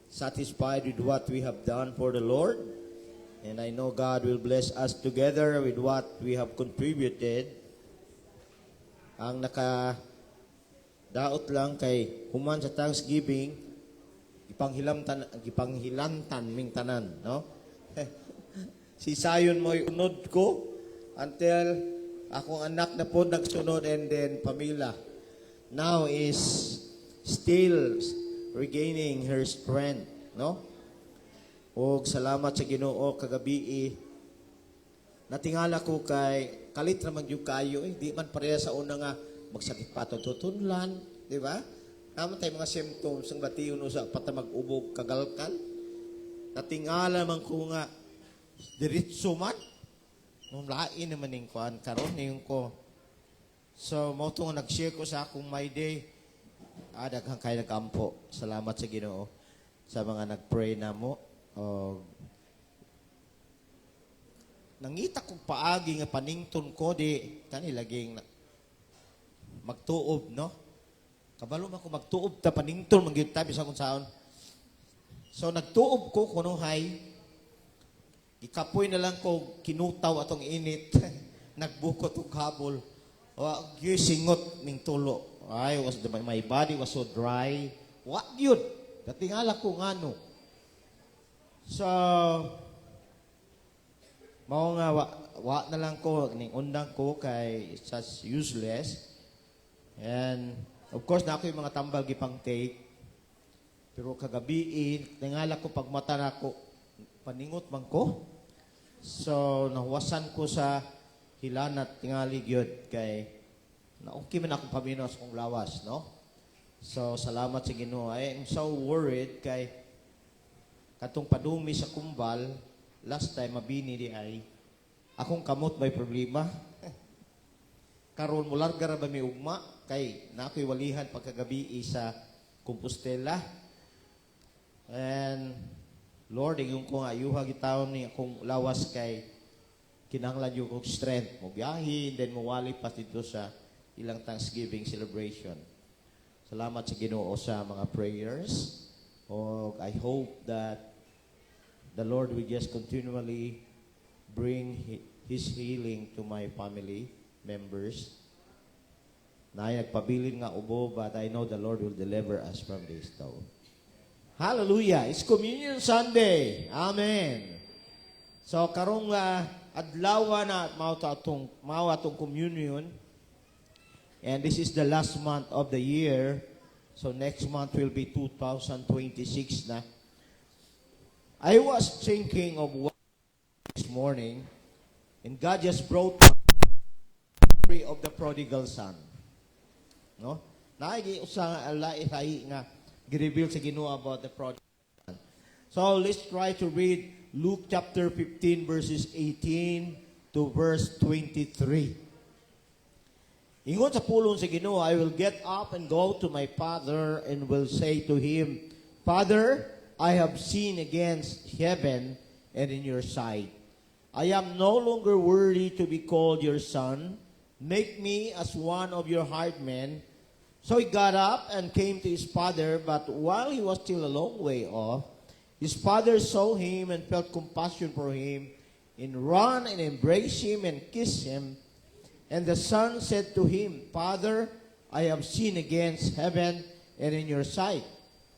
satisfied with what we have done for the Lord. And I know God will bless us together with what we have contributed. Ang nakadaot lang kay human sa Thanksgiving, gipanghilantan ming tanan, no? Si Sayon mo'y unod ko until akong anak na po nagsunod, and then Pamela now is still regaining her strength, no? O salamat sa Ginoo kagabi natingala ko kay kalit naman yung kayo di man pareha sa una nga magsakit pa tutunlan, di ba? Naman tayo mga symptoms ng batiyon sa pata mag-ubog kagalkan. Natingala man ko nga diritso man nung lain naman yung kuhan karon yung ko. So mo to nga nag-share ko sa akong my day. Daghang kayo nag-ampo. Salamat sa Ginoo sa mga nag-pray na mo. Nangita kong paagi nga panington ko di kani laging magtuob, no? Kabalo man ko magtuob ta panington mangyud ta bisan kung saon. So nagtuob ko kuno hay ikapoy na lang ko kinutaw atong init. Nagbukot og habol. Wa gyud singot ning tulo. My body was so dry. Wa gyud. Katingala ko ngano. So mao nga wa na lang ko ning undang ko kay such useless. And of course na ako yung mga tambal gipang take. Pero kagabi tingala ko pagmata nako paningot man ko. So nahuwasan ko sa hilanat tingali gyud kay na okay man akong paminos kong lawas, no? So salamat sa Ginoo. I am so worried kay katong padumi sa kumbal, last time mabini di ay akong kamot may problema. Karon mo larga ra ba mi ugma kay na ako'y walihan pagkagabi sa Compostela. And Lord, yung ko nga ayuha gitaon ni akong lawas kay kinahanglan yung kong strength mo biyahin, then mo wali pa dito sa ilang Thanksgiving celebration. Salamat sa Ginoo sa mga prayers. I hope that the Lord will just continually bring His healing to my family members. Na nagpabilin nga ubo, but I know the Lord will deliver us from this though. Hallelujah! It's Communion Sunday. Amen. So karong adlaw na mao atong communion. And this is the last month of the year. So next month will be 2026 na. I was thinking of what this morning, and God just brought the story of the prodigal son. No? Naigi usa nga gi-reveal sa Ginoo about the prodigal son. So let's try to read Luke chapter 15 verses 18 to verse 23. Ingon sa pulong sa Ginoo, I will get up and go to my father and will say to him, Father, I have sinned against heaven and in your sight. I am no longer worthy to be called your son. Make me as one of your hired men. So he got up and came to his father, but while he was still a long way off, his father saw him and felt compassion for him, and ran and embraced him and kissed him. And the son said to him, Father, I have sinned against heaven and in your sight.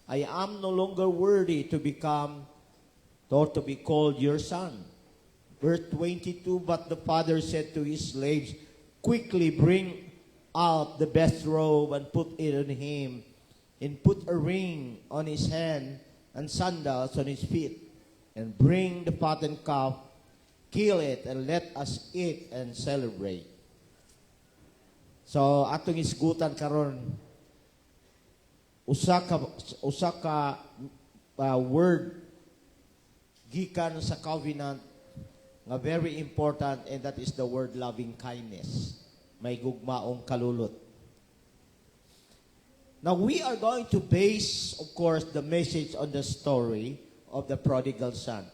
I am no longer worthy to be called your son. Verse 22, but the father said to his slaves, Quickly bring out the best robe and put it on him, and put a ring on his hand and sandals on his feet, and bring the fattened calf, kill it, and let us eat and celebrate. So atong isgutan karon usa ka word gikan sa covenant nga very important, and that is the word loving kindness. May gugmaong kalulot. Now we are going to base, of course, the message on the story of the prodigal son.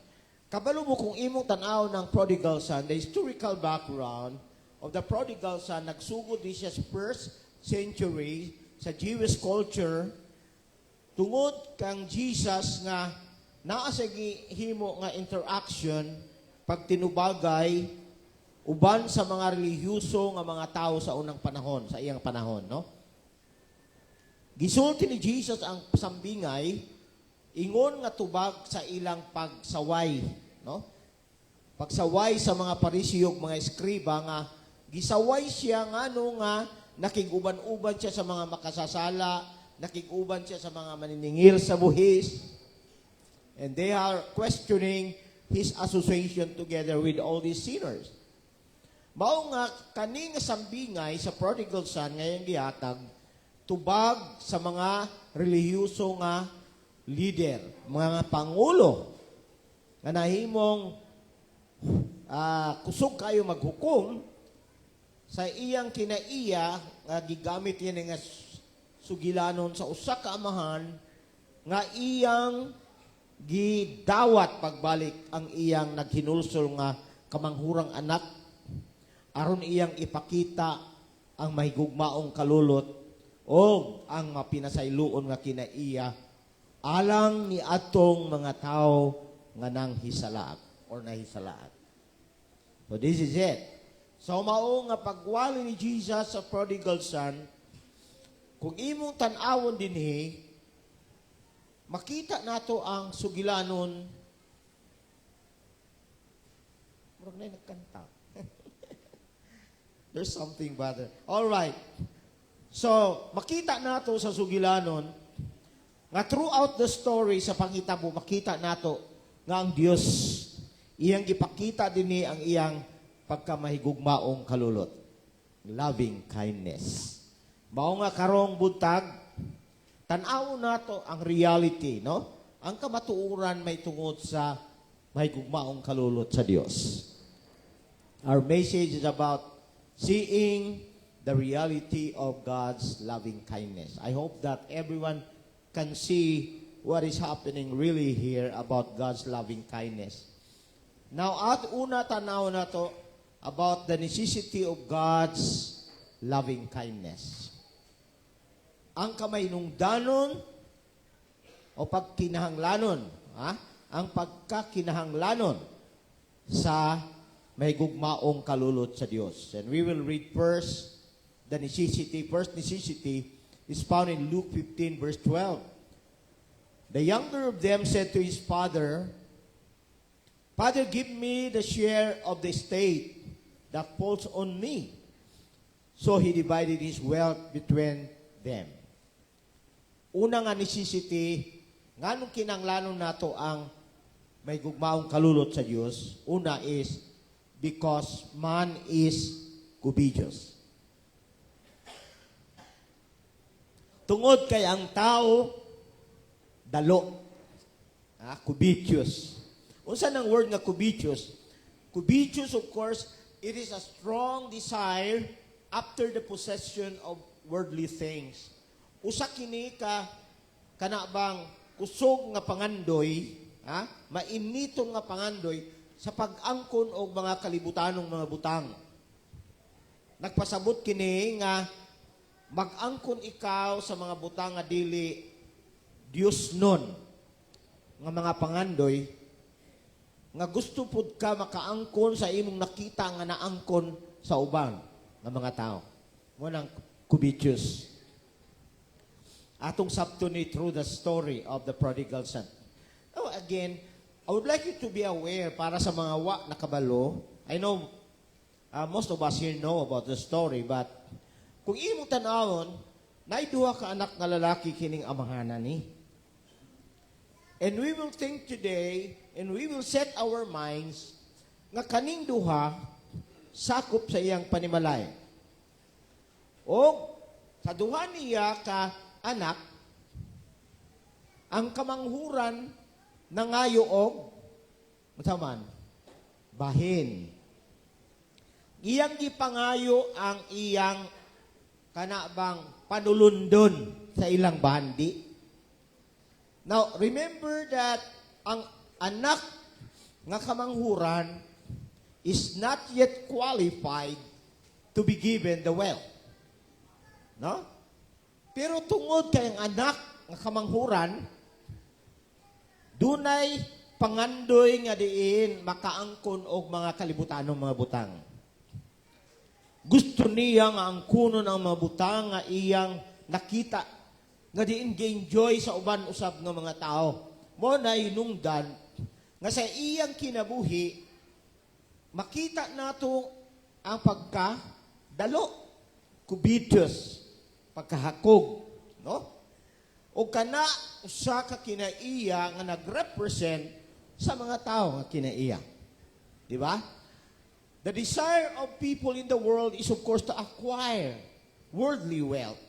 Kabalo mo kung imong tanaw ng prodigal son, the historical background of the prodigal son, nagsugod di siya sa first century sa Jewish culture, tungod kang Jesus nga naa sa himo nga interaction pag tinubagay uban sa mga relihiyoso nga mga tao sa unang panahon, sa iyang panahon, no? Gisulti ni Jesus ang sambingay ingon nga tubag sa ilang pagsaway, no? Pagsaway sa mga Pariseo ug mga eskriba nga gisaway siya ngano nga nakiguban-uban siya sa mga makasasala, nakiguban siya sa mga maniningil sa buhis, and they are questioning his association together with all these sinners. Mao nga kani nga sambingay sa prodigal son ngayong gihatag tubag sa mga relihiyoso nga leader, mga pangulo nga nahimong kusog kayo maghukom sa iyang kinaiya nga gigamit niya nga sugilanon sa usa ka amahan nga iyang gidawat pagbalik ang iyang naghinulsol nga kamanghurang anak aron iyang ipakita ang mahigugmaong kalulot o ang mapinasayloon nga kinaiya alang ni atong mga tao nga nang hisalaak or nahisalaak. So this is it. So mao nga pagwali ni Jesus sa prodigal son, kung imong tan-awon dinhi, makita nato ang sugilanon. Murag na nagkanta. There's something better. All right. So, makita nato sa sugilanon nga throughout the story sa panghitabo, makita nato nga ang Dios iyang gipakita dinhi ang iyang pagkamahigugmaong kalulot. Loving kindness. Mao nga karong buntag, tan-aw nato ang reality, no? Ang kamatuoran may tungod sa mahigugmaong kalulot sa Dios. Our message is about seeing the reality of God's loving kindness. I hope that everyone can see what is happening really here about God's loving kindness. Now, at una tanaw na to about the necessity of God's loving kindness. Ang kamaynungdanon o pagkinahanglanon, ang pagkakinahanglanon sa may gugmaong kalulot sa Diyos. And we will read first the necessity. First necessity is found in Luke 15 verse 12. The younger of them said to his father, Father, give me the share of the estate that falls on me. So he divided his wealth between them. Una nga necessity, nganong kinanglanon nato ang may gugmaong kalulot sa Dios. Una is because man is covetous. Tungod kay ang tao dalo, covetous. Unsa nang word nga covetous? Covetous, of course, it is a strong desire after the possession of worldly things. Usa kini ka kanabang kusog nga pangandoy, mainitong nga pangandoy sa pag-angkon og mga kalibutanong mga butang. Nagpasabot kini nga mag-angkon ikaw sa mga butang nga dili Dios nun nga mga pangandoy nga gusto pud ka makaangkon sa imong nakita nga naangkon sa uban nga mga tao. Mo nang covetous. Atong sabto ni through the story of the prodigal son. Oh, again, I would like you to be aware para sa mga nakabalo. I know most of us here know about the story, but kung imong tan-awon, naiduha ka anak nga lalaki kining amahanan ni. And we will think today, and we will set our minds nga kaning duha sakop sa iyang panimalay. O sa duha niya ka anak, ang kamanghuran nangayo og mataman bahin. Iyang gipangayo ang iyang kanabang panulundon sa ilang bandi. Now, remember that ang anak nga kamanghuran is not yet qualified to be given the wealth. No? Pero tungod kay ang anak nga kamanghuran, dunay pangandoy nga diin makaangkon og mga kalibutanong mga butang. Gusto niya nga angkunon ang mga butang nga iyang nakita nga diin gi-enjoy sa uban usab nga mga tao. Mo na hinungdan nga sa iyang kinabuhi makita nato ang pagkadalo, covetous, pagkahakog, no? O kana usa ka kinaiya nga nagrepresent sa mga tao nga kinaiya. Di ba? The desire of people in the world is of course to acquire worldly wealth.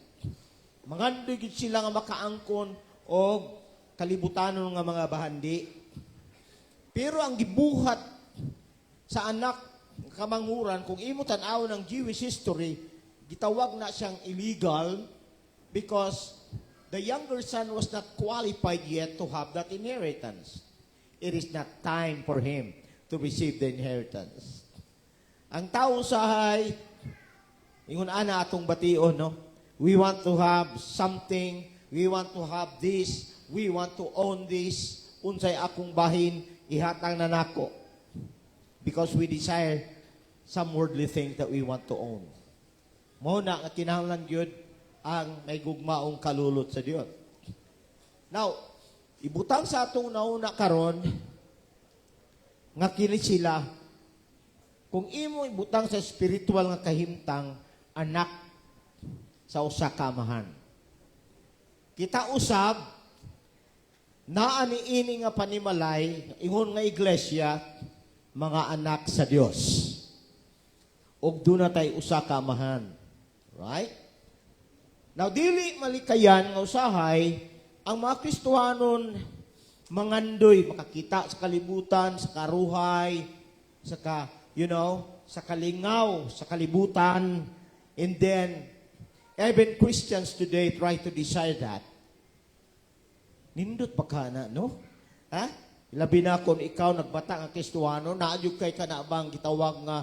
Mangandoy gid sila nga makaangkon og kalibutanon nga mga bahandi. Pero ang gibuhat sa anak kamanghuran, kung imo tan-aw ng Jewish history, gitawag na siyang illegal because the younger son was not qualified yet to have that inheritance. It is not time for him to receive the inheritance. Ang tao sahay, ingon ana atong bation, no? We want to have something, we want to have this, we want to own this, unsay akong bahin, ihatang na nako. Because we desire some worldly things that we want to own. Mao na nga kinahanglan gyud ang may gugmaong kalulot sa Dios. Now, ibutang sa atong nauna karon nga kini sila kung imo ibutang sa spiritual nga kahimtang anak sa usa ka amahan. Kita usab naa niini nga panimalay ingon nga iglesia mga anak sa Dios. Og doon na tayo usa ka amahan. Right? Now, dili malikayan nga usahay ang mga Kristohanon mangandoy, makakita sa kalibutan, sa karuhay, sa sa kalingaw, sa kalibutan, and then, even Christians today try to desire that. Nindot pa ka na, no? Ha? Labi na kung ikaw nagbata nga Kristohano, naadyo kay ka na bang gitawag nga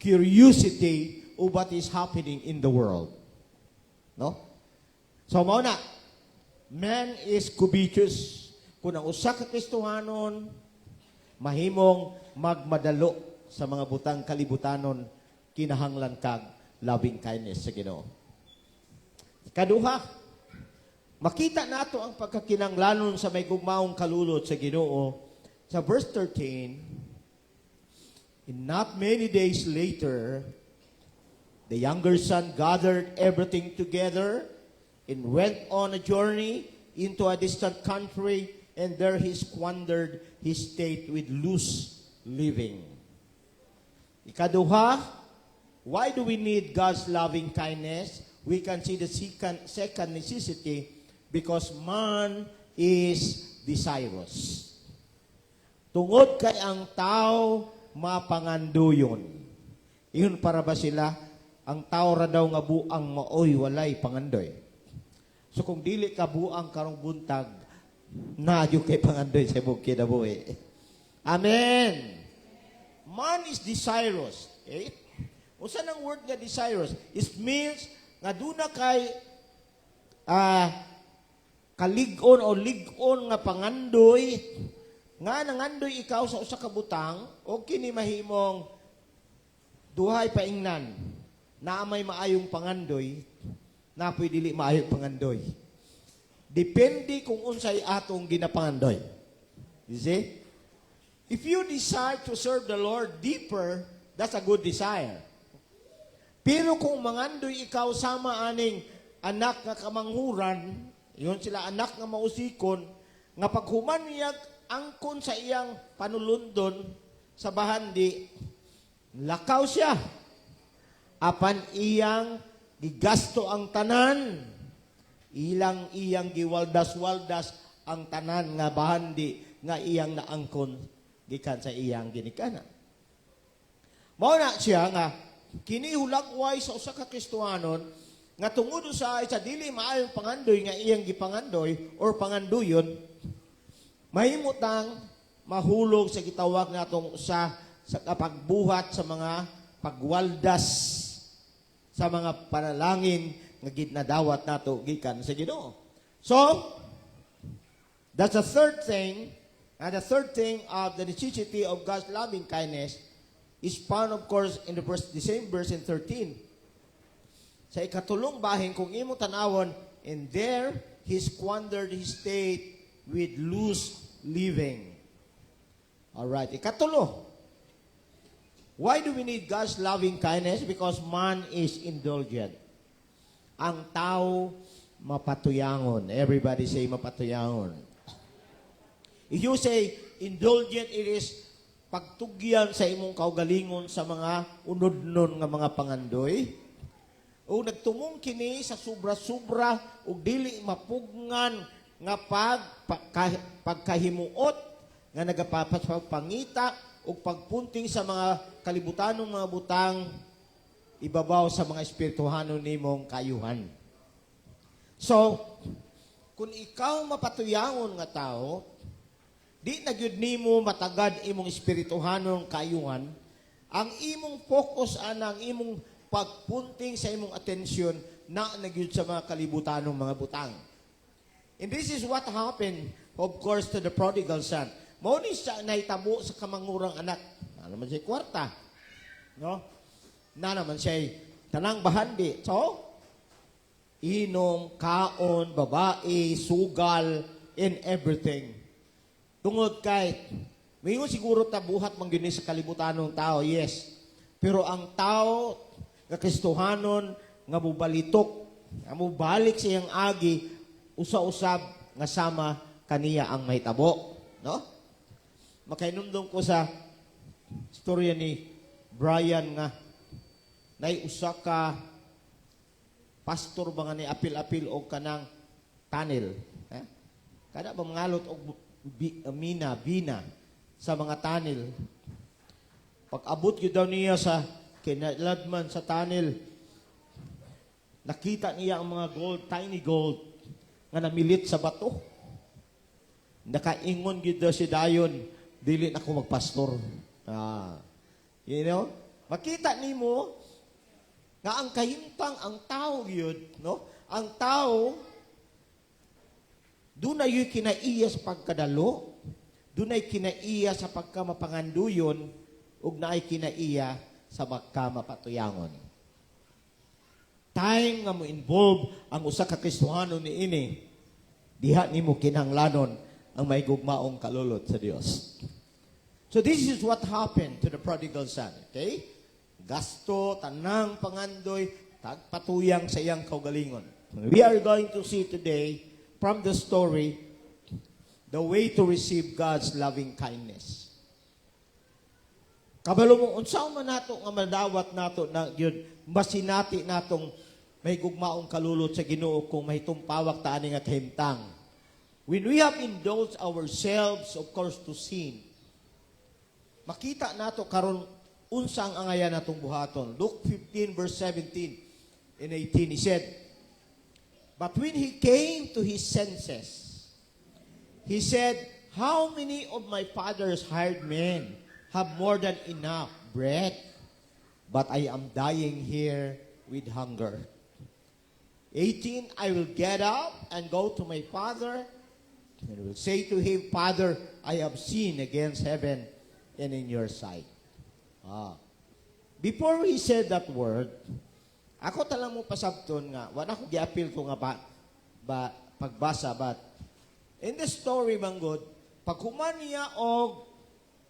curiosity of what is happening in the world. No? So, mao na, man is covetous. Kung ang usa ka Kristohanon, mahimong magmadalo sa mga butang kalibutanon, kinahanglan kag loving kindness sa Ginoo. Kaduha, makita nato ang pagkakinanglanon sa may gugmaong kalulot sa Ginoo sa verse 13. And not many days later, the younger son gathered everything together and went on a journey into a distant country, and there he squandered his estate with loose living. Ikaduha, why do we need God's loving kindness? We can see the second necessity because man is desirous. Tungod kay ang tao mapanganduyon. Iyon para ba sila? Ang tao ra daw nga buang maoy walay pangandoy. So kung dili ka buang karong buntag, naadyo kay pangandoy sa imong kinabuhi. Amen. Man is desirous. Okay? Usa nang word nga desirous? It means nga duna kay kalig-on o lig-on nga pangandoy nga nangandoy ikaw sa usa ka butang o kini mahimong duhay paingnan na may maayong pangandoy na pwede dili maayong pangandoy. Depende kung unsay atong ginapangandoy. You see? If you desire to serve the Lord deeper, that's a good desire. Pero kung mangandoy ikaw sama aning anak nga kamanghuran, yun sila anak nga mausikon, nga paghuman niya angkon sa iyang panulundon sa bahandi, lakaw siya. Apan iyang gigasto ang tanan, iyang giwaldas-waldas ang tanan nga bahandi nga iyang naangkon gikan sa iyang ginikanan. Mao na siya nga kini hulagway sa usa ka Kristohanon nga tungod sa dili maayong pangandoy nga iyang gipangandoy or panganduyon, mahimutang mahulog sa gitawag natong usa sa kapagbuhat sa mga pagwaldas sa mga panalangin nga ginadawat nato gikan sa Ginoo. So, that's the third thing. And the third thing of the necessity of God's loving kindness is found, of course, in the same verse in 13. Sa ikatulong bahin, kung imo tanawon, and there he squandered his state with loose living. Alright, ikatulo. Why do we need God's loving kindness? Because man is indulgent. Ang tao, mapatuyangon. Everybody say mapatuyangon. If you say indulgent, it is pagtugyan sa imong kaugalingon sa mga unod-non nga mga pangandoy. O nagtumong kini sa sobra-sobra o dili mapugngan nga pagkahimuot nga nagapapagpangita o pagpunting sa mga kalibutanong mga butang ibabaw sa mga espirituhanon nimong kayuhan. So, kung ikaw mapatuyangon nga tao, di na gyud nimo matagad imong espirituhanon kayuhan, ang imong focus ang imong pagpunting sa imong atensyon na nagyud sa mga kalibutanong mga butang. And this is what happened, of course, to the prodigal son. Mao ni siya nahitabo sa kamangurang anak. Na naman siya kwarta. No? Na naman siya tanang bahandi. So, inom, kaon, babae, sugal, and everything. Tungod kay, mayroon siguro tabuhat manggini sa kalibutanong tao, yes. Pero ang tao, nga Kristohanon, nga mubalitok, nga mubalik siyang agi, usa-usab, nga sama kaniya ang mahitabo. No? Makainumdum ko sa storya ni Brian nga, naiusa ka, pastor ba nga ni apil-apil o kanang tunnel. Kada ba mangalot o bina sa mga tunnel. Pag-abot yun daw niya sa kinaladman sa tunnel, nakita niya ang mga gold, tiny gold, nga namilit sa bato. Nakaingon yun daw si Dayon, dili na ako magpastor. You know? Makita ni mo, nga ang kahintang, ang tao yun, no? Ang tao, doon na yung kinaiya sa pagkadalo, doon ay kinaiya sa pagkamapanganduyon, ug na ay kinaiya sa pagkamapatuyangon. Time nga mo involve ang usa ka Kristohano ni ini, diha nimo kinahanglanon ang may gugmaong kalulot sa Dios. So this is what happened to the prodigal son, okay? Gasto, tanang pangandoy, tagpatuyang sa iyang kaugalingon. We are going to see today from the story, the way to receive God's loving kindness. Kabalo mo, unsaw man nato nga madawat nato na yun, masinati natong may gugmaong kalulot sa Ginoo kung may tumpawak ta ani nga kahimtang. When we have indulged ourselves, of course, to sin, makita nato karon unsang angayan natong buhaton. Luke 15 verse 17 and 18, he said, but when he came to his senses, he said, how many of my father's hired men have more than enough bread, but I am dying here with hunger? 18, I will get up and go to my father, and will say to him, Father, I have sinned against heaven and in your sight. Before he said that word, ako talang mo pasabton nga, wala ko gi-appeal ko nga pagbasa, but in the story, manggod, pag human niya o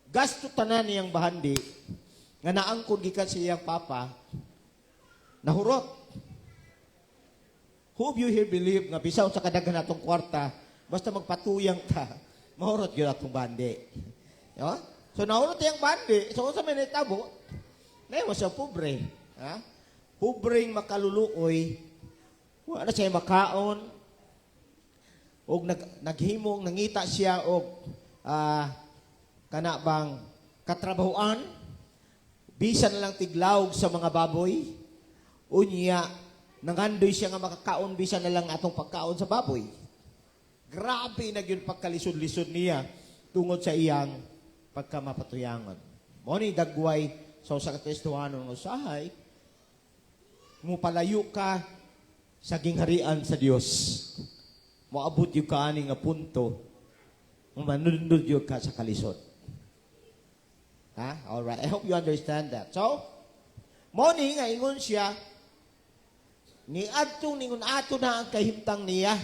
gasto tanan niyang bahandi, nga naangkod gikan sa iyang papa, nahurot. Who of you here believe nga bisaw sa kadaghan natong kwarta, basta magpatuyang ta, mahurot yun atong bandi. Yo? So nahurot yung bandi, so sa minitabo, na mo siya pobre. Pobreng makaluluoy, wala siya makaon, o naghimong, nangita siya og kanabang katrabahoan, bisan lang tiglawg sa mga baboy, unya, nangandoy siya nga makakaon, bisan na lang atong pagkaon sa baboy. Grabe na yun pagkalisod-lisod niya tungod sa iyang pagkamapatuyangan. Mo ni dagway sa usa ka Kristohano ng usahay, mupalayo ka sa gingharian sa Dios. moabot yung kaani nga punto, manunod yung ka sa kalisod. Ha? Alright. I hope you understand that. So, morning, nga ingon siya, ni adtong ningon ato na ang kahimtang niya.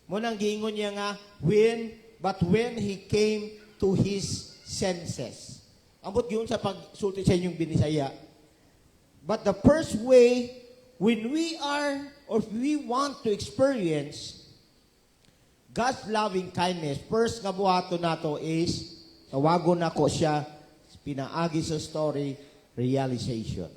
Munang giingon niya nga, when he came to his senses. Ambot yun sa pagsulti sa inyong binisaya. But the first way, when we are, or we want to experience God's loving kindness, first nga buhato nato is, tawagon ako siya, pinaagi sa story, realization.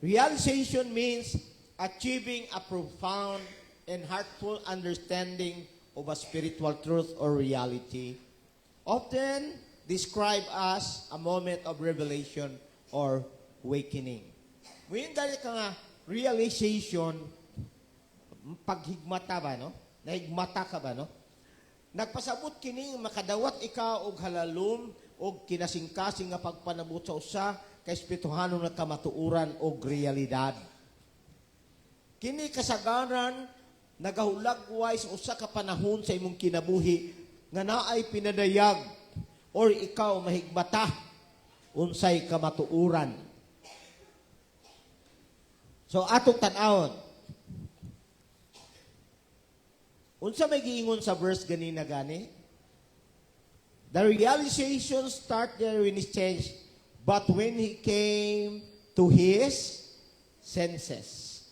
Realization means achieving a profound and heartful understanding of a spiritual truth or reality, often described as a moment of revelation or awakening. Ngayon dahil ka nga, realization, paghigmata ba, no? Nahigmata ka ba, no? Nagpasabot kining makadawat ikaw og halalom og kinasing-kasing nga pagpanabot sa usa kay espirituhanong nagkamatuuran og realidad. Kini kasagaran nagahulagway sa usa ka panahon sa imong kinabuhi nga naay pinadayag or ikaw mahigmata unsay kamatuuran. So atong tan-awon. Unsa may giingon sa verse ganina gani? The realization start there when he changed, but when he came to his senses.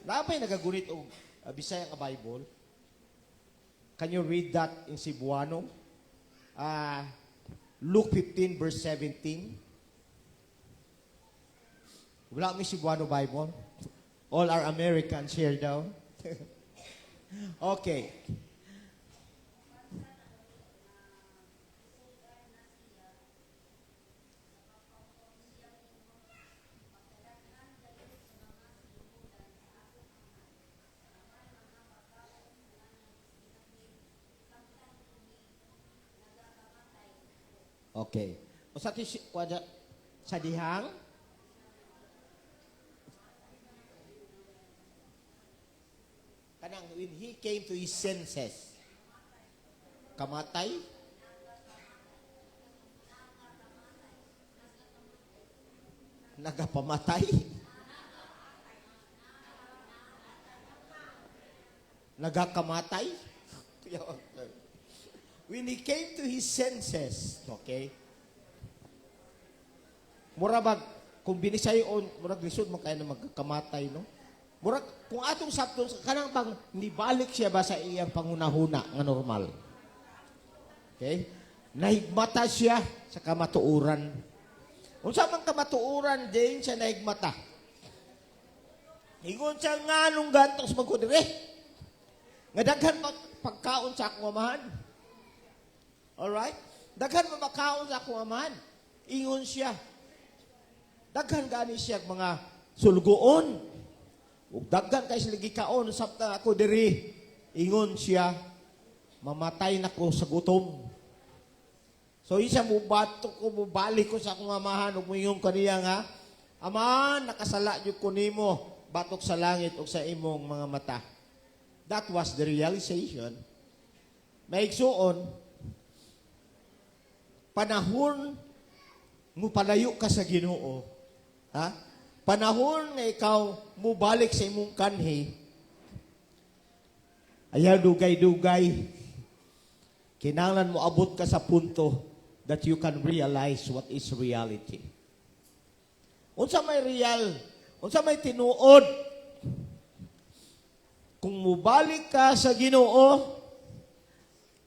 Napay nagagunit og Bisaya nga Bible. Can you read that in Cebuano? Luke 15 verse 17. Wala may Cebuano Bible. All are Americans here daw. Okay. Okay. O sa sa dihang kanang when he came to his senses, kamatay, nagapamatay, nagakamatay. When he came to his senses, okay? Murabag, kung binisayon, murag lisod mo kaya na magkakamatay, no? Murag, kung atong sapton, kanang bang nibalik siya ba sa iyang pangunahuna nga normal? Okay? Nahigmata siya sa kamatuuran. Unsa man kamatuuran din siya nahigmata. Ingon siya nga nung gantong sa magkudire. Nga daghan pagkaon sa akong amahan. Alright? Daghan makaon sa akong amahan. Ingon siya. Daghan gani siya mga sulgoon. Ug daghan kay sila gikaon sabta ako diri. Ingon siya, mamatay na ko sa gutom. So isa mo batok ko, mubalik ko sa akong amahan ug moingon kaniya nga, Ama, nakasala jud ko nimo batok sa langit ug sa imong mga mata. That was the realization. Maigsuon, panahon mo palayo ka sa Ginoo. Ha? Panahon nga ikaw mubalik sa imong kanhi. Ayaw dugay-dugay. Kinahanglan mo abot ka sa punto that you can realize what is reality. Unsa may real, unsa may tinuod. Kung mubalik ka sa Ginoo,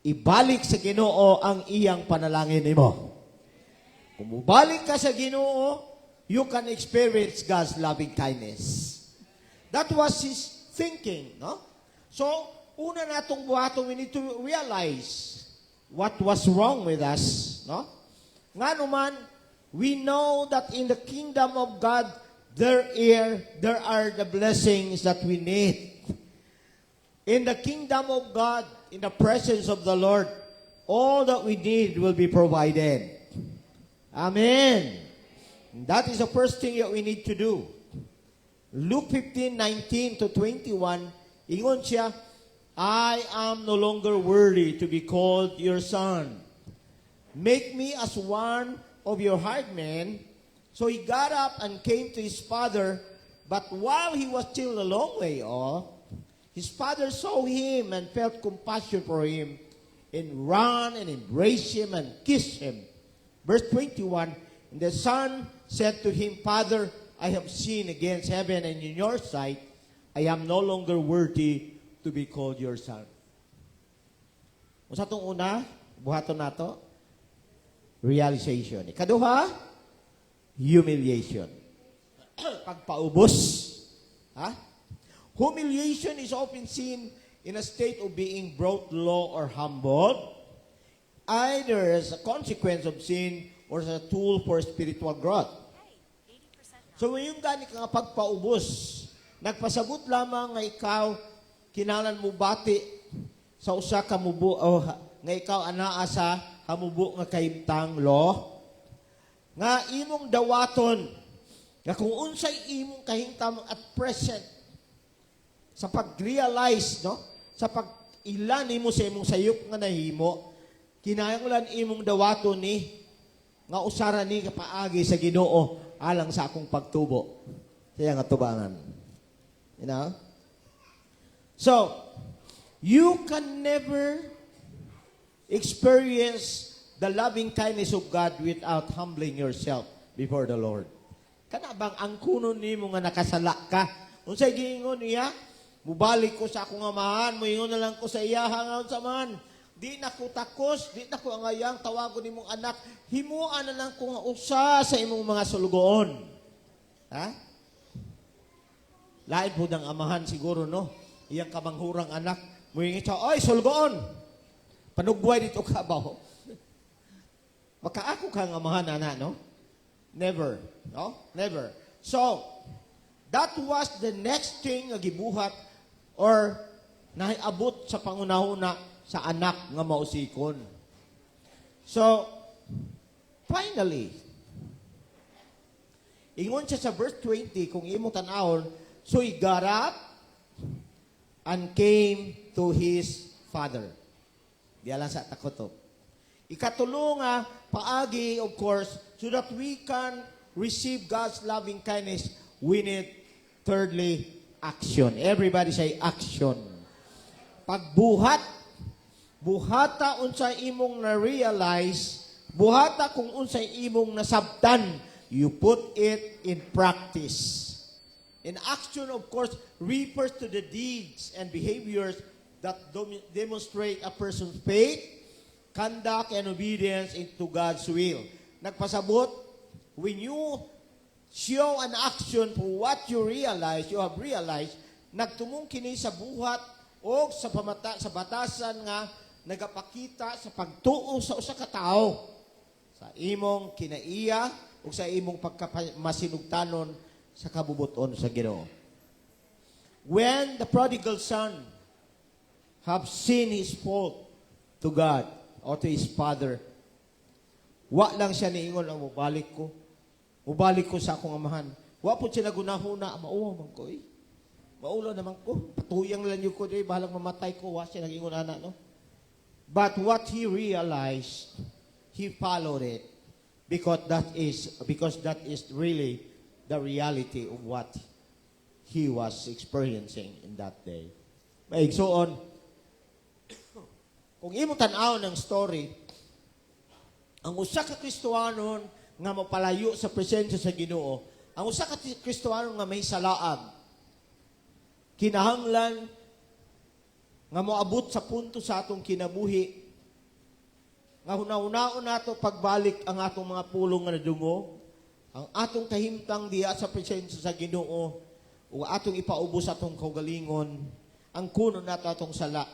ibalik sa Ginoo ang iyang panalangin nimo. Kung mubalik ka sa Ginoo, you can experience God's loving kindness. That was his thinking, no? So, una natong buhaton, we need to realize what was wrong with us, no? Nga naman, we know that in the kingdom of God, there are the blessings that we need. In the kingdom of God, in the presence of the Lord, all that we need will be provided. Amen. That is the first thing that we need to do. Luke 15:19 to 21, ingon siya, I am no longer worthy to be called your son. Make me as one of your hired men. So he got up and came to his father, but while he was still a long way off, his father saw him and felt compassion for him, and ran and embraced him and kissed him. Verse 21, and the son said to him, Father, I have sinned against heaven and in your sight. I am no longer worthy to be called your son. Usa tong una, buhaton nato, realization. Ikaduha, humiliation. Pagpaubos. Ha? Humiliation is often seen in a state of being brought low or humbled, either as a consequence of sin or as a tool for spiritual growth. So yung gani ka nga pagpaubos, nagpasabot lamang nga ikaw, kinalan mo bati sa usa ka mubo, nga ikaw anaa sa hamubo nga kahimtang lo, nga imong dawaton, nga kung unsay imong kahimtang at present, sa pag-realize, no? Sa pag-ilan mo sa imong sayop nga nahimo, kinahanglan imong dawaton ni, nga usara ni kapaagi sa Ginoo alang sa akong pagtubo. Kaya nga tubangan. You know? So, you can never experience the loving kindness of God without humbling yourself before the Lord. Kana bang ang kunon nimo nga nakasala ka? Unsay giingon niya? Mubalik ko sa akong amahan, moingon na lang ko sa iya hangaw sa man. Di na ko takos, di na ko angayang tawagon nimong anak. Himuan na lang kung usa sa imong mga sulugoon. Ha? Lain po ng amahan siguro, no? Iyang kamanghurang anak, muingit siya, oy, sulugoon! Panugway dito ka ba? Makaako kang amahan, ana, no? Never. No? Never. So, that was the next thing nga gibuhat or nahiabot sa pangunahuna sa anak nga mausikon. So, finally, ingon siya sa verse 20, kung imong tanawon, so he got up and came to his father. Di alam sa takoto. Ikatulo nga, paagi, of course, so that we can receive God's loving kindness, we need, thirdly, action. Everybody say action. Pagbuhat, buhata unsay imong na-realize, buhata kung unsay imong nasabtan, you put it in practice. And action, of course, refers to the deeds and behaviors that demonstrate a person's faith, conduct, and obedience into God's will. Nagpasabot, when you show an action for what you have realized, nagtumong kini sa buhat o sa batasan nga nagapakita sa pagtuo sa usa ka tawo sa imong kinaiya o sa imong pagkamasinugtanon sa kabubuton sa Ginoo. When the prodigal son have seen his fault to God or to his father, wa lang siya niingon, mubalik ko. Mubalik ko sa akong amahan. Wa po siya nagunahuna, mauwa man ko eh. Maulo naman ko. Patuyang lang yun ko eh, bahalang mamatay ko. Wa siya nag-ingon ana, no? But what he realized, he followed it because that is really the reality of what he was experiencing in that day. So on, kung imong tan-aw ng story, ang usa ka Kristohanon nga mapalayo sa presensya sa Ginoo, ang usa ka Kristohanon nga may salaag, kinahanglan nga moabot sa punto sa atong kinabuhi, nga hunahunaon nato pagbalik ang atong mga pulong nga nadungo, ang atong kahimtang diya sa presensya sa Ginoo, o atong ipaubos atong kaugalingon, ang kuno nato atong sala,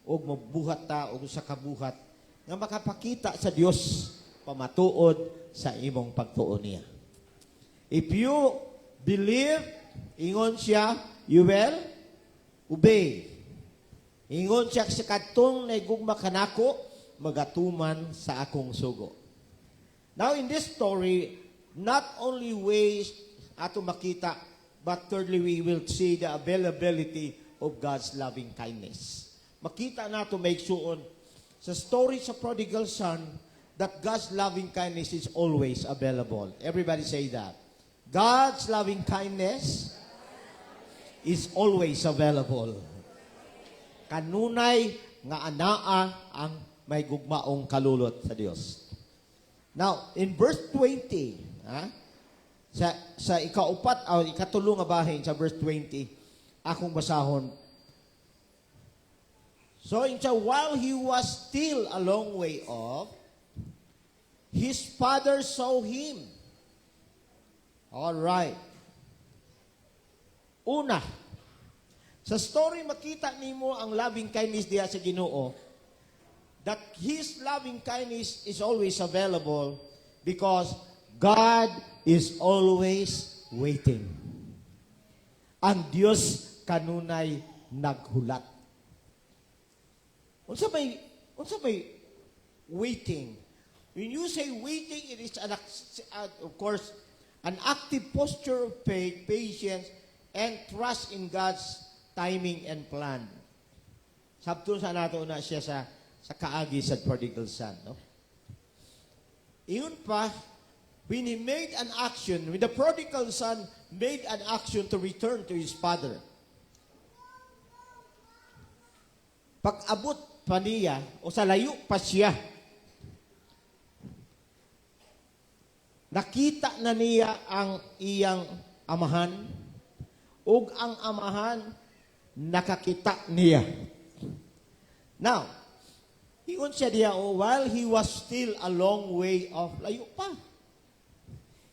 o mabuhat ta, o sa kabuhat, nga makapakita sa Dios pamatuod sa imong pagtuon niya. If you believe, ingon siya, you will obey. Ingon siya sa kadtong naigugma kanako, magatuman sa akong sugo. Now in this story, not only ways ato makita But thirdly, we will see the availability of God's loving kindness. Makita na to make sure sa story sa prodigal son that God's loving kindness is always available. Everybody say that. God's loving kindness is always available. Kanunay nga anaa ang may gugmaong kalulot sa Dios. Now, in verse 20, sa ikaupat o ikatulo nga bahin sa verse 20, akong basahon. So, while he was still a long way off, his father saw him. All right. Una, sa story makita nimo ang loving kindness diha sa Ginoo, that His loving kindness is always available because God is always waiting. Ang Dios kanunay naghulat. Unsa may waiting? When you say waiting, it is of course an active posture of faith, patience, and trust in God's timing and plan. Sabto sa nato na siya sa kaagi sa prodigal son, no? Iyon pa, when he made an action, when the prodigal son made an action to return to his father, pag-abot pa niya, o sa layo pa siya, nakita na niya ang iyang amahan, ug ang amahan nakakita niya. Now, ingon siya diya, while he was still a long way off, layo pa.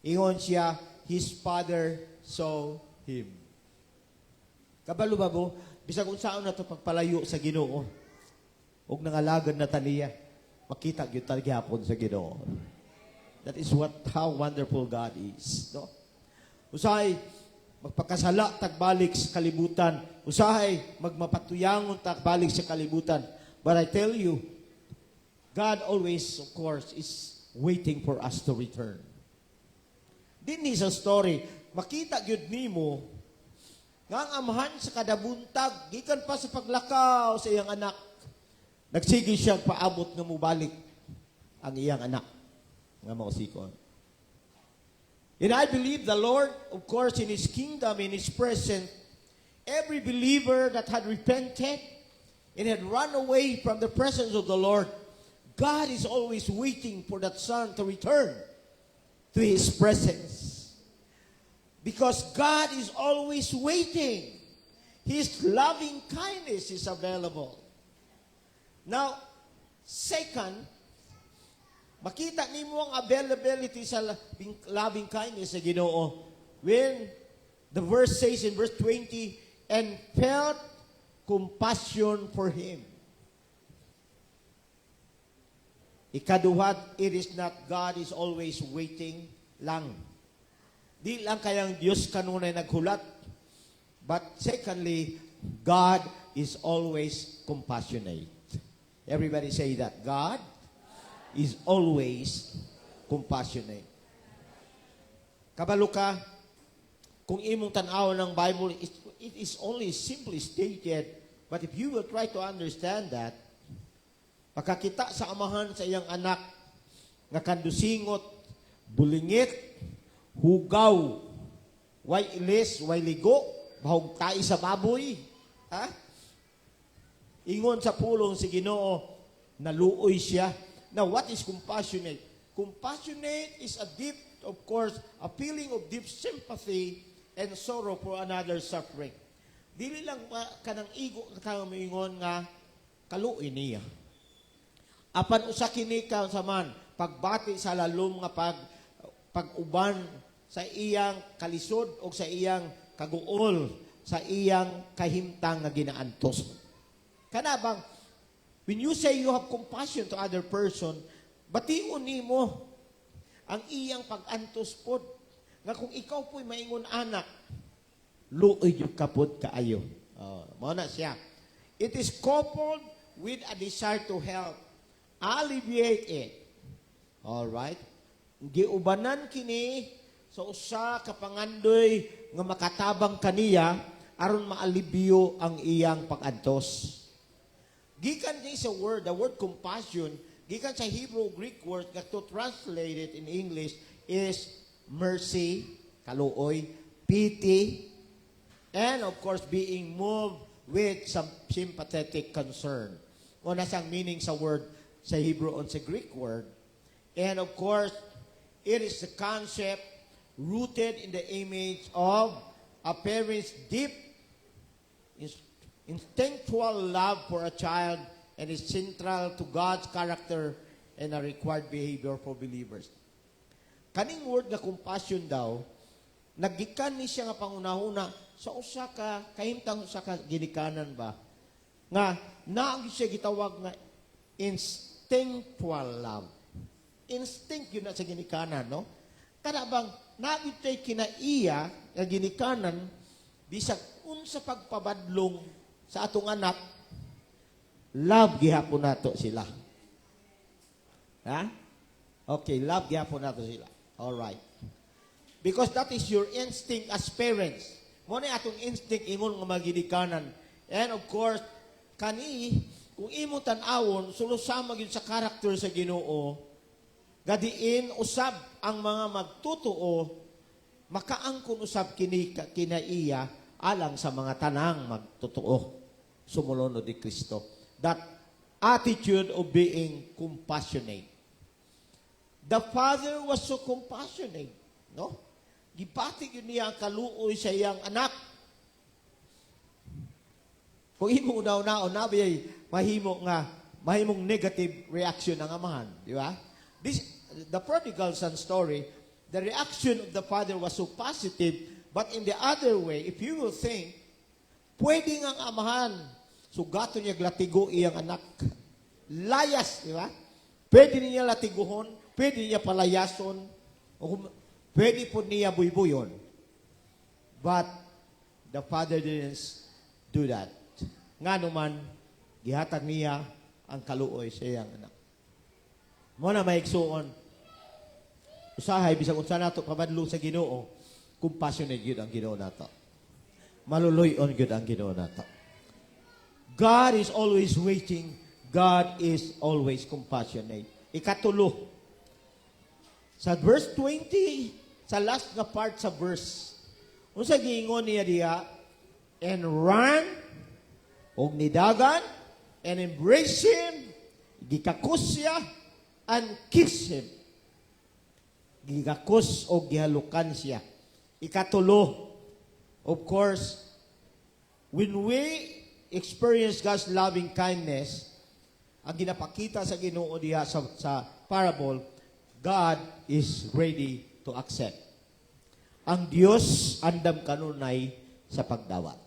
Ingon siya, his father saw him. Kabalo ba mo? Bisag unsaon na to pagpalayo sa Ginoo. Ug nangalagad na taniya, makita gyud ta gihapon sa Ginoo. That is how wonderful God is, no? Usahay magpakasala tagbalik sa kalibutan. Usahay magmapatuyangon tagbalik sa kalibutan. But I tell you, God always, of course, is waiting for us to return. Dinhi sa story, makita gyud nimo nga ang amahan sa kada buntag, gikan pa sa paglakaw sa iyang anak, nagsige siya paabot nga mubalik ang iyang anak nga mausikon. And I believe the Lord, of course, in His kingdom, in His presence, every believer that had repented and had run away from the presence of the Lord, God is always waiting for that son to return to His presence. Because God is always waiting. His loving kindness is available. Now, second, makita nimo ang availability sa loving kindness sa Ginoo when the verse says in verse 20, and felt compassion for him. Ikaduhat, it is not God is always waiting lang. Di lang kayang Diyos kanunay naghulat. But secondly, God is always compassionate. Everybody say that. God is always compassionate. Kabalo ka, kung imong tanaw ng Bible, it is only simply stated, but if you will try to understand that, pagkakita sa amahan sa iyang anak, nga kandusingot, bulingit, hugaw, way ilis, way ligo, bahog tai sa baboy, ha? Ingon sa pulong si Ginoo, naluoy siya. Now, what is compassionate? Compassionate is a deep, of course, a feeling of deep sympathy and sorrow for another's suffering. Dili lang kanang igo kamaingon nga kaluoy niya. Apan usa kini ka saman pagbati sa lalom nga pag-uban sa iyang kalisod o sa iyang kaguol, sa iyang kahimtang nga ginaantos. Kanabang when you say you have compassion to other person, bation nimo ang iyang pag-antos pod nga kung ikaw po'y maingon anak, luoy yung kapod kaayo. Mao na siya. It is coupled with a desire to help, alleviate it. All right? Giubanan kini, sa usa ka pangandoy nga makatabang kaniya aron maalibyo ang iyang pag-antos. Gikan di sa word, the word compassion, gikan sa Hebrew Greek word nga to translate it in English is mercy, kaluoy, pity, and of course being moved with some sympathetic concern. O nasang meaning sa word sa Hebrew o sa Greek word. And of course, it is the concept rooted in the image of a parent's deep instinctual love for a child and is central to God's character and a required behavior for believers. Kaning word na compassion daw, naggikan ni siya nga pangunahuna sa usa ka kahimtang usa ka ginikanan ba nga naagi siya gitawag nga instinctual love. Instinct yun na sa ginikanan, no? Kada bang naagi tay kinaiya nga ginikanan bisag unsa pagpabadlong sa atong anak, love gihapon nato sila. Ha? Okay, love gihapon nato sila. All right. Because that is your instinct as parents. Mo na atong instinct ingon nga maginikanan. And of course, kani kung imo tan-awon sulusama gyud sa character sa Ginoo, gadiin usab ang mga magtutuo makaangkon usab kini kinaiya alang sa mga tanang magtutuo sumulunod ni Kristo. That attitude of being compassionate. The Father was so compassionate, no? Gipatig yun niya ang kaluoy sa iyang anak. Kung imo unaw-unaon, nabiyay mahimong negative reaction ng amahan. Di ba? The prodigal son story, the reaction of the father was so positive, but in the other way, if you will think, pwede nga ang amahan, sugato niya glatigo iyang anak. Layas, di ba? Pwede niya latiguhon, pwede niya palayason, pwede po niya buybuyon. But the father didn't do that. Nga naman, gihatag niya ang kaluoy sa iyang anak. Mo na maigsuon, usahay, bisag unsa nato pabadlo sa Ginoo, compassionate yun ang Ginoo nato. Maluluyon yun ang Ginoo nato. God is always waiting. God is always compassionate. Ikatulo, sa verse 20, sa last na part sa verse, unsa giingon niya diha, and ran, og nidagan, and embrace him, gikakus siya, and kiss him. Gigakus o gihalukan siya. Ikatulo, of course, when we experience God's loving kindness, ang ginapakita sa Ginoo diha sa parable, God is ready to accept. Ang Dios andam kanunay sa pagdawat.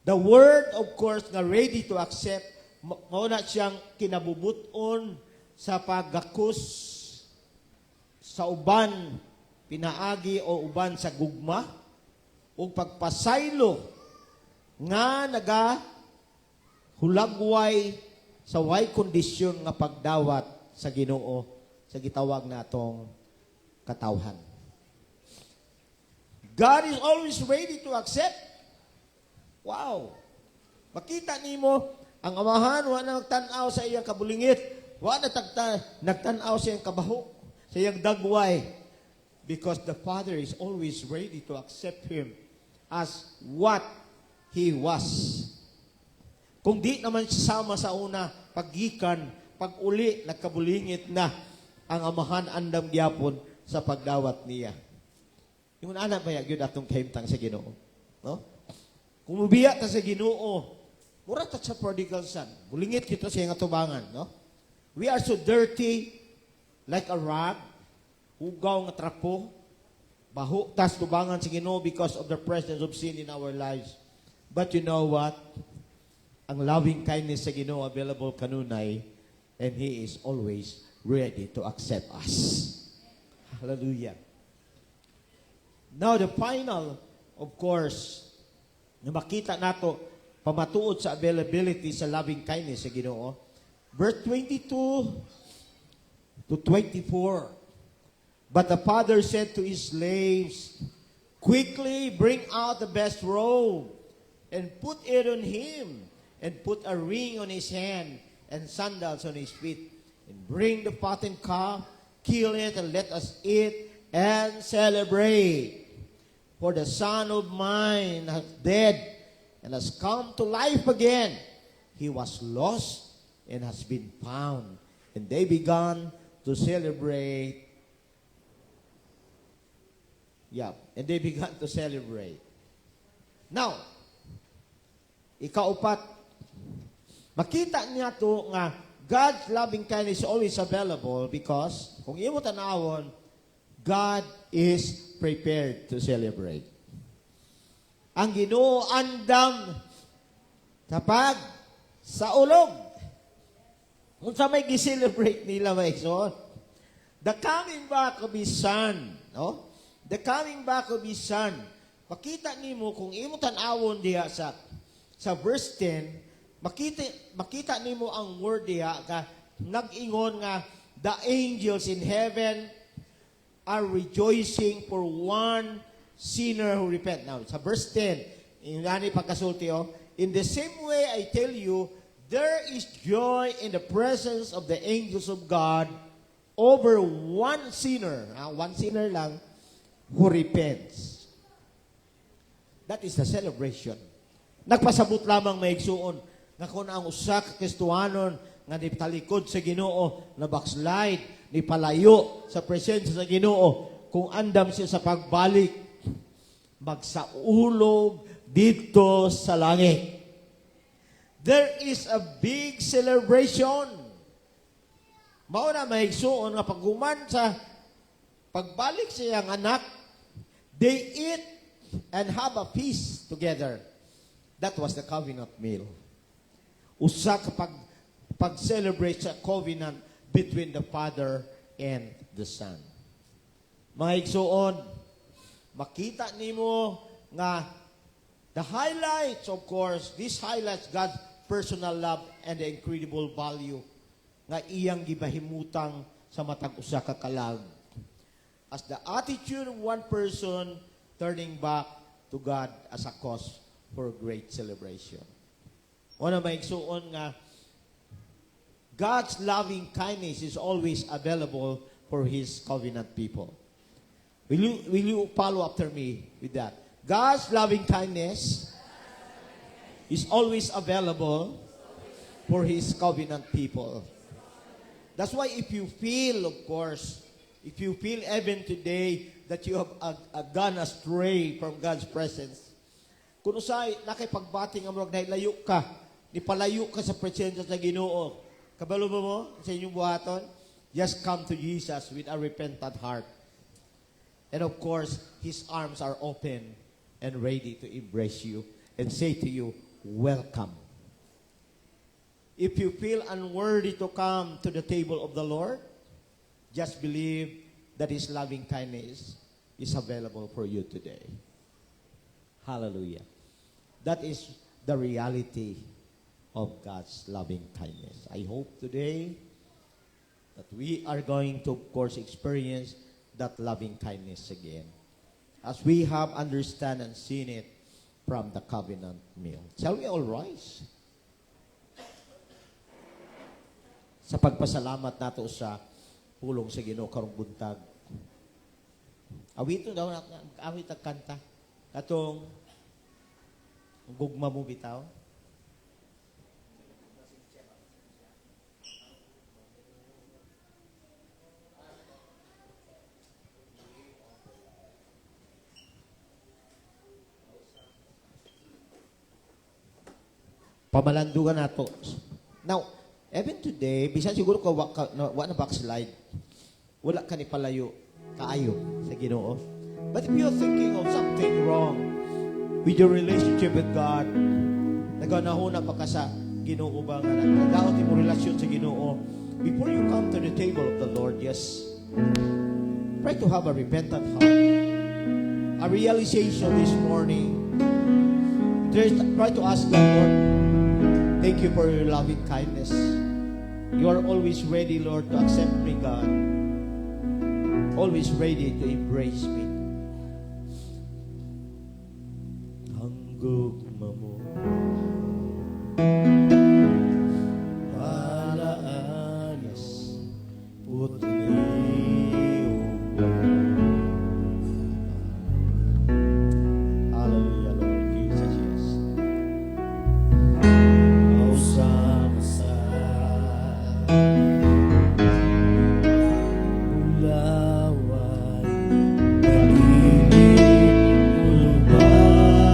The word, of course, na ready to accept, mauna siyang kinabubuton sa paggakus sa uban pinaagi o uban sa gugma o pagpasaylo nga naga hulagway sa way kondisyon nga pagdawat sa Ginoo sa gitawag natong katawhan. God is always ready to accept. Wow. Makita nimo ang amahan wa na nagtan-aw sa iyang kabulingit, wa na nagtan-aw sa iyang kabaho, sa iyang dagway, because the Father is always ready to accept him as what he was. Kung di naman sama sa una, paggikan, pag-uli, nagkabulingit na ang amahan andam gyapon sa pagdawat niya. Yung anak ba yun atong kahimtang sa Ginoo? No? Kung mubiya ta sa Ginoo, mura ta sa prodigal son. Bulingit kito sa iyang atubangan, no? We are so dirty, like a rag, ugaw nga trapo, baho tas tubangan sa Ginoo because of the presence of sin in our lives. But you know what? Ang loving kindness sa Ginoo available kanunay, and He is always ready to accept us. Hallelujah. Now, the final, of course, na makita nato pamatuod sa availability sa loving kindness sa Ginoo. Verse 22 to 24. But the father said to his slaves, quickly bring out the best robe and put it on him, and put a ring on his hand and sandals on his feet. And bring the fattened calf, kill it, and let us eat and celebrate. For the son of mine has dead and has come to life again. He was lost and has been found. And they began to celebrate. And they began to celebrate. Now, ikaupat, makita niya to nga God's loving kindness is always available because kung imo tanawon, God is prepared to celebrate. Ang Ginoo andam kapag sa ulog. Kung sa may gi-celebrate nila maigsoon. The coming back of His Son. No? The coming back of His Son. Makita nimo kung imo tan-awon diha sa verse 10, makita nimo ang word diha ka nag-ingon nga the angels in heaven are rejoicing for one sinner who repent. Now, sa verse 10, inani pagkasulti, in the same way I tell you, there is joy in the presence of the angels of God over one sinner lang, who repents. That is the celebration. Nagpasabot lamang maigsuon nga kung ang usa ka Kristohanon nga nitalikod sa Ginoo, na backslide, ni palayo sa presensya sa Ginoo, kung andam siya sa pagbalik, magsaulog dito sa langit. There is a big celebration. Mao na maigsuon nga paghuman sa pagbalik sa iyang anak, they eat and have a feast together. That was the covenant meal. Usa ka pag-celebrate sa covenant between the Father and the Son. Mga igsuon, makita nimo nga the highlights, of course, this highlights God's personal love and the incredible value nga iyang gibahimutang sa matag usa ka kalag. As the attitude of one person turning back to God as a cause for great celebration. Una maigsuon nga God's loving kindness is always available for His covenant people. Will you follow after me with that? God's loving kindness is always available for His covenant people. That's why if you feel, of course, if you feel even today that you have gone astray from God's presence, kung usay nakipagbating ang murag nahilayo ka, nipalayo ka sa presensya sa Ginoo, kabalo mo sa inyong buhaton, just come to Jesus with a repentant heart. And of course, His arms are open and ready to embrace you and say to you, welcome. If you feel unworthy to come to the table of the Lord, just believe that His loving kindness is available for you today. Hallelujah. That is the reality of God's loving kindness. I hope today that we are going to, of course, experience that loving kindness again, as we have understand and seen it from the covenant meal. Shall we all rise? Sa pagpasalamat nato sa pulong sa Ginoo karong buntag. Awito daw awit ang kanta. Katong gugma mo bitaw. Pamalandugan nato. Now, even today, bisan siguro ka wa na backslide, wala ka ni palayo kaayo sa Ginoo. But if you're thinking of something wrong with your relationship with God, naganahuna pa ka sa Ginoo ba nga nagdaot mo relasyon sa Ginoo, before you come to the table of the Lord, yes, try to have a repentant heart, a realization this morning. Try to ask God, Lord, thank you for your loving kindness. You are always ready, Lord, to accept me, God. always ready to embrace me. Ang gugma mo, palaanas, putliw. Hallelujah, Lord Jesus, yes. Sama-sama ulaway, pag-ibig, ulubay,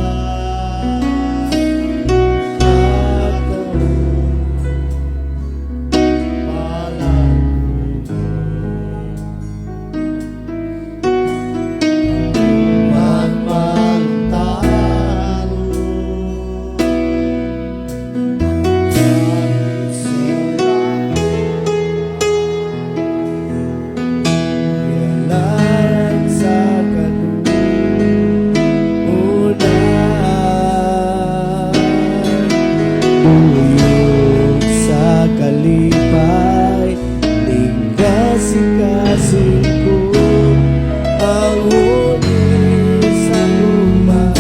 Tuyong sa kalipay, lingkasi-kasi ko ang huli sa luma.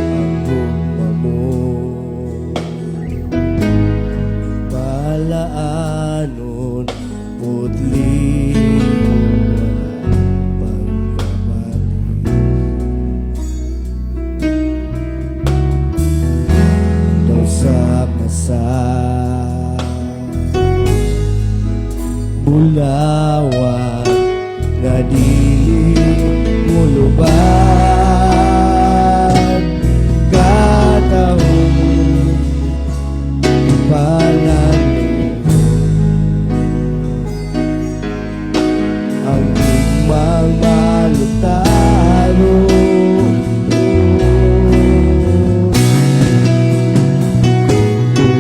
Ang gugma mo, palaanon, putli, walang pagkabalik. Daw sa masa, bulawan, na dili mo lubad, katahong palan ang gugmang malutaro.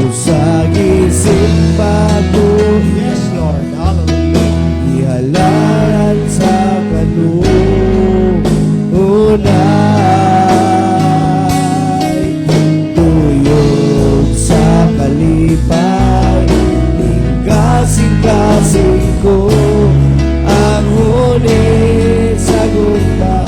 Kusagi simpago, yes Lord, hallelujah, ihalaran sa kanunay, tuyog sa kalipay, lingkasing-kasing ko ang huli sa gugma.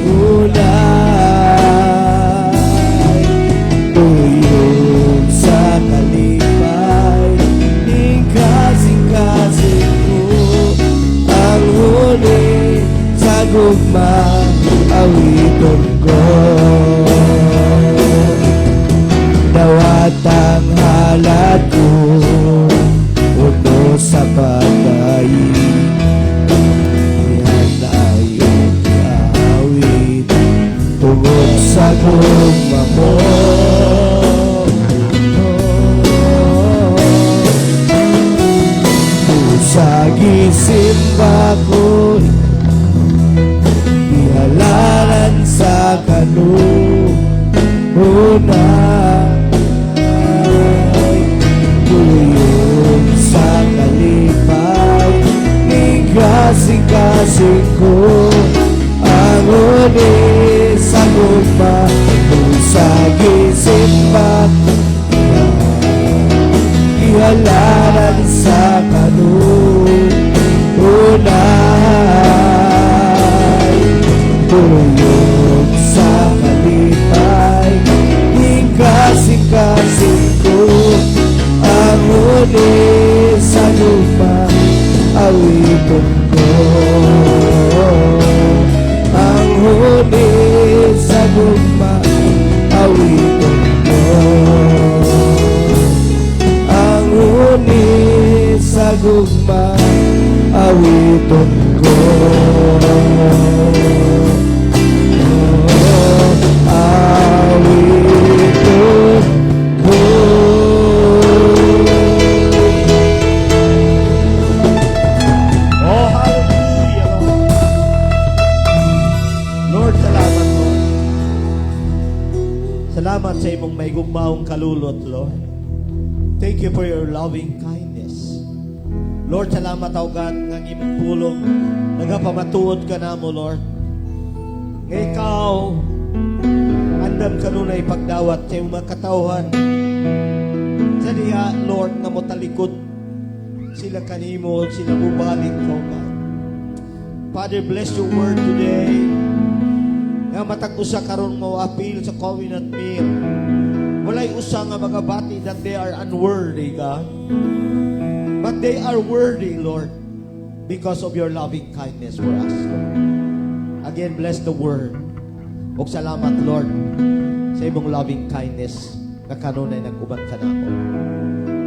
Ulay, tuyong sa kalipay, lingkasing-kasing ko ang huli sa gugma. Awiton ko dawat ang halad ko, uno sa patay, yan ay awit tungod sa gugma mo. Usagi simba ko, ihalaran sa kanunay, tuyong sa kalipay, lingkasing-kasing ko ang huli sa gugma. Usagi simba, ihalaran sa kanunay, tuyong sa kalipay, lingkasing-kasing ko ang huli sa gugma. Awiton ko ang huli sa gugma. Awiton ko ang huli sa gugma. Awiton ko awiton ko. Oh, hallelujah, Lord. Lord, salamat, Lord. Salamat sa imong may gugmaong kalulot, Lord. Thank you for your loving kindness. Lord, salamat o God ng imong pulong. Nagapamatuod ka na mo, Lord. Nga ikaw, andam ka nun ay pagdawat sa iyong mga katauhan. Sa diha, Lord, nga mo talikod sila kanimo, sila bubalik ko, God. Father, bless your word today. Nga matag usa karon mo appeal sa covenant meal. Walay usa nga mga bati that they are unworthy, God. But they are worthy, Lord, because of your loving kindness for us, Lord. Again, bless the word. Ug salamat, Lord, sa imong loving kindness na kanunay nag-uban ka nako.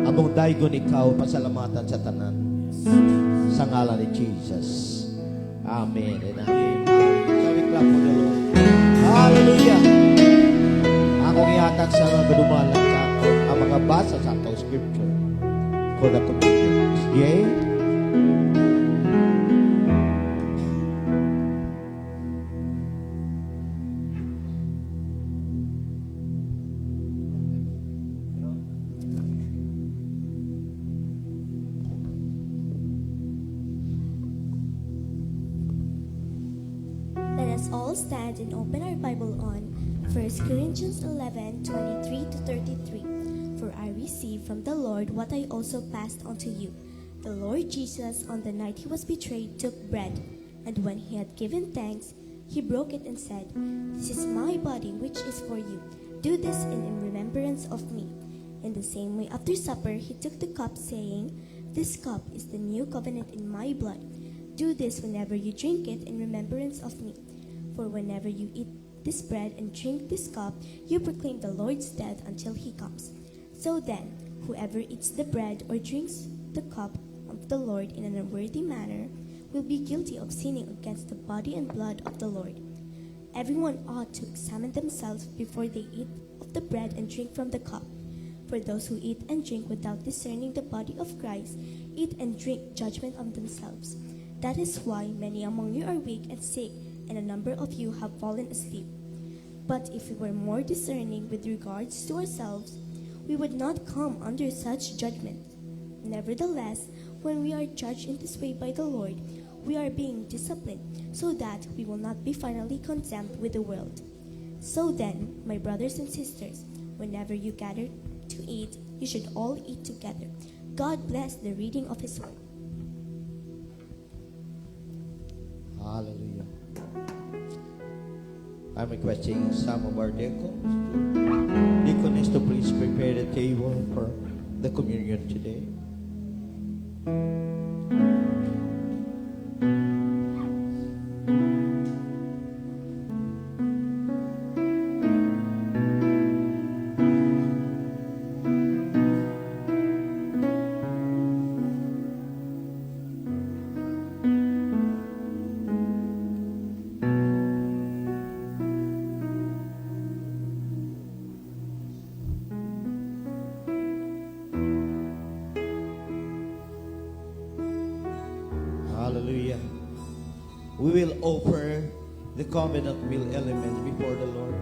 Among daygon ikaw, pasalamatan sa tanan. Sa ngalan ni Jesus. Amen and amen. Shall we clap for the Lord? Hallelujah! Akong ihatag sa mga dumalang sa ato, ang mga basa sa ato scripture for the communion. Yay! Let us all stand and open our Bible on 1 Corinthians 11:23 to 33. For I received from the Lord what I also passed on to you. The Lord Jesus, on the night he was betrayed, took bread, and when he had given thanks, he broke it and said, "This is my body, which is for you. Do this in remembrance of me." In the same way, after supper, he took the cup, saying, "This cup is the new covenant in my blood. Do this whenever you drink it in remembrance of me. For whenever you eat this bread and drink this cup, you proclaim the Lord's death until he comes. So then, whoever eats the bread or drinks the cup of the Lord in an unworthy manner will be guilty of sinning against the body and blood of the Lord. Everyone ought to examine themselves before they eat of the bread and drink from the cup. For those who eat and drink without discerning the body of Christ eat and drink judgment on themselves. That is why many among you are weak and sick, and a number of you have fallen asleep. But if we were more discerning with regards to ourselves, we would not come under such judgment. Nevertheless, when we are judged in this way by the Lord, we are being disciplined, so that we will not be finally condemned with the world. So then, my brothers and sisters, whenever you gather to eat, you should all eat together. God bless the reading of His word. Hallelujah. I'm requesting some of our deacons to please prepare the table for the communion today. Hallelujah. We will offer the covenant meal elements before the Lord.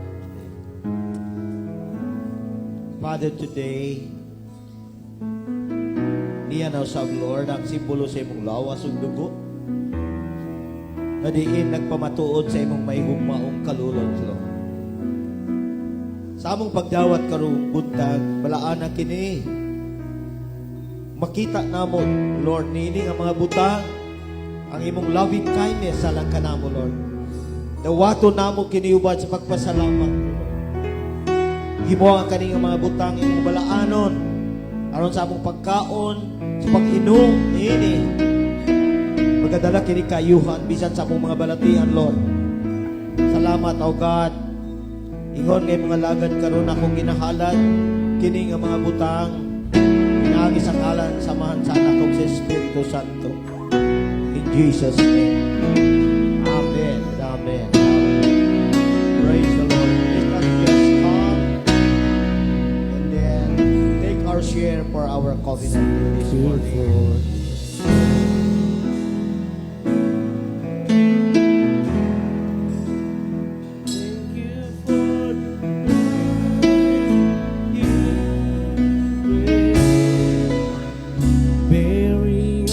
Father, today, niya na sa Lord ang simbolo sa imong lawas ug dugo. Na diin nagpamatuod sa imong mahigugmaong kalulod, Lord. Sa among pagdawat karong buntag, balaan na kini. Makita namon, Lord, nini ang mga butang, ang imong loving kindness sa lang kanamo, Lord. Dawato namo kiniubad sa pagpasalamat. Himo ang kaning mga butang imong balaanon aron sa among pagkaon, sa pag-inom ini. Magdala kini kayuhan bisan sa among mga balatian, Lord. Salamat, O God. Ingon ngay mga lagad karon akong ginahalad kini nga mga butang. Pinagi sa ngalan samahan sa anak kong si Espiritu Santo. In Jesus' name. Amen. Amen. Praise the Lord. Let us just come and then take our share for our covenant this morning. Bearing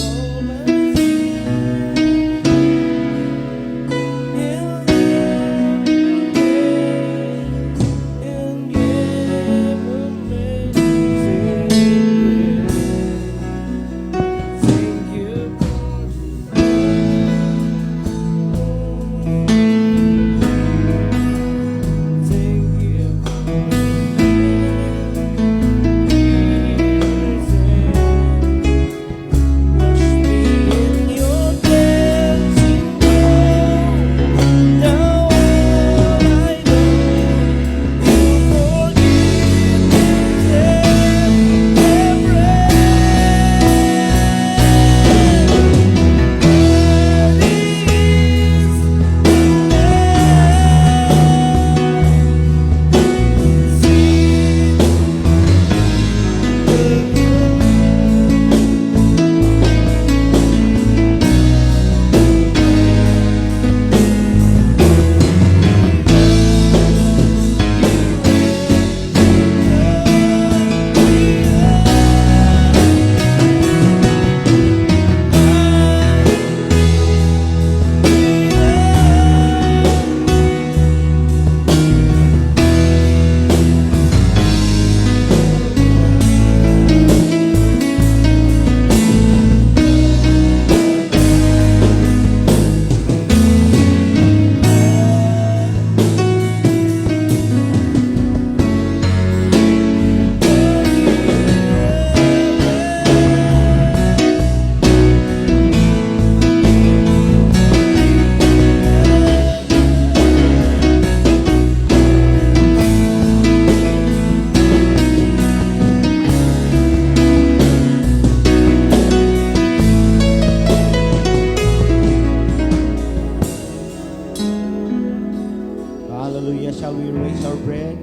shall we raise our bread?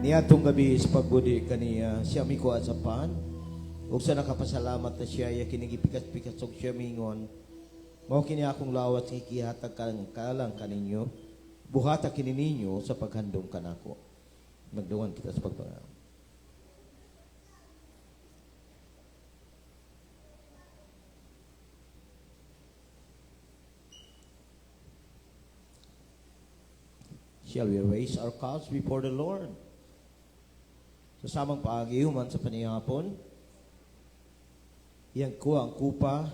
Niadtong gabi sa pagbudi kaniya, siya mikuha sa pan. Ug sa nakapasalamat na siya, ya kinigipikas-pikas og siya mingon. Mao kini akong lawat ikihatag kalang kaninyo. Buhata kini ninyo sa paghandom kanako. Magduwan kita sa pagpangako. Shall we raise our cups before the Lord? Sa samang paagihuman sa panihapon, iyang ko ang kupa,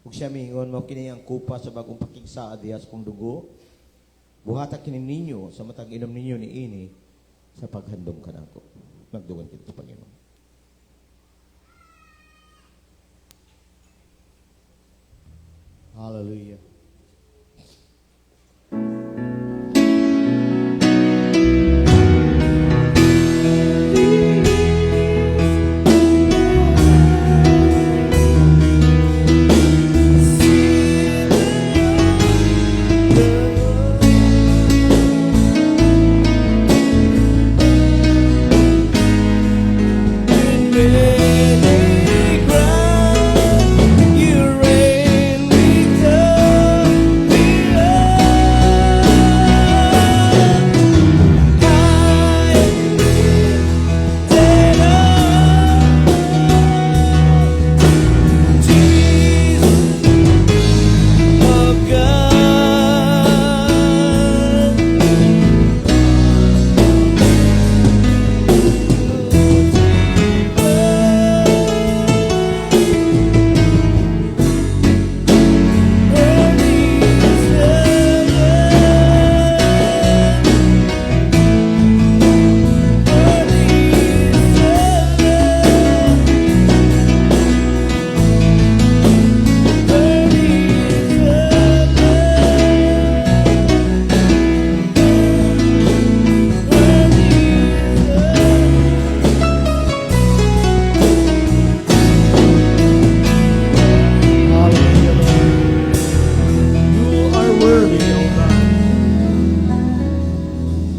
ug siya mingon mo kini ang kupa sa bagong pakigsaad dihas kong dugo. Buhata kini ninyo sa matag inom ninyo ni ini sa paghandom kanako. Magdugan kita sa Panginoon. Hallelujah.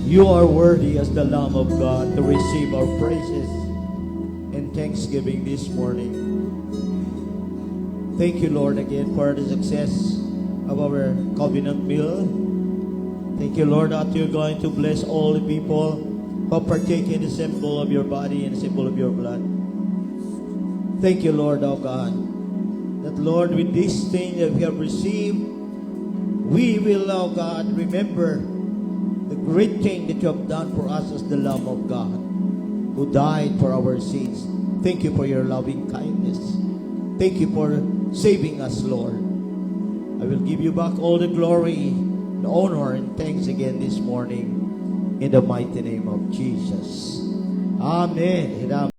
You are worthy as the Lamb of God to receive our praises and thanksgiving this morning. Thank you, Lord, again for the success of our covenant meal. Thank you, Lord, that you're going to bless all the people who partake in the symbol of your body and the symbol of your blood. Thank you, Lord, oh God, that, Lord, with this thing that we have received, we will, oh God, remember the great thing that you have done for us as the Lamb of God, who died for our sins. Thank you for your loving kindness. Thank you for saving us, Lord. I will give you back all the glory, the honor, and thanks again this morning in the mighty name of Jesus. Amen.